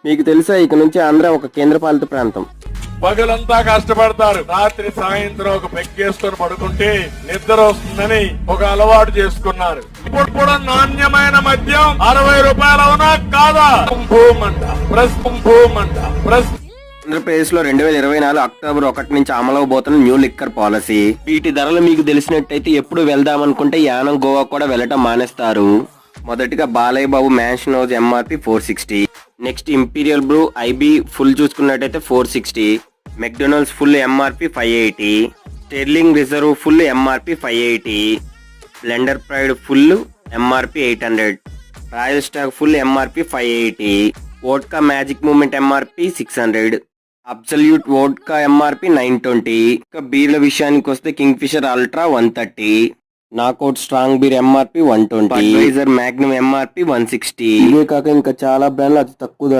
మీకు తెలుసా ఇక నుంచి ఆంధ్ర ఒక కేంద్రపాలిత ప్రాంతం. పగలంతా కష్టపడతారు, రాత్రి సాయంత్రం ఒక పెగ్గేసుకొని పడుకుంటే నిద్ర వస్తుందని ఒక అలవాటు చేసుకున్నారు. ఇప్పుడు కూడా నాణ్యమైన మద్యం 60 రూపాయలు అవునా కాదా? భూమంట ఆంధ్రప్రదేశ్ లో 2024 అక్టోబర్ 1 నుంచి అమలవబోతున్న న్యూ లిక్కర్ పాలసీ. వీటి ధరలు మీకు తెలిసినట్టయితే ఎప్పుడు వెళ్దామనుకుంటే యానం, గోవా కూడా వెళ్ళటం మానేస్తారు. మొదటిగా Balayya Babu Mansion House MRP 460, next Imperial Blue IB full చూసుకున్నట్టయితే 460, McDonald's full MRP 580, Sterling Reserve full MRP 580, Blenders Pride full MRP 800, Royal Stag full MRP 580, vodka Magic Moments MRP 600, Absolut vodka MRP 920. ఇక బీర్ల విషయానికి వస్తే Kingfisher Ultra 130, Knockout strong beer MRP 120, Budweiser Magnum MRP 160. ఇవే కాక ఇంకా చాలా బ్రాండ్లు అతి తక్కువ ధర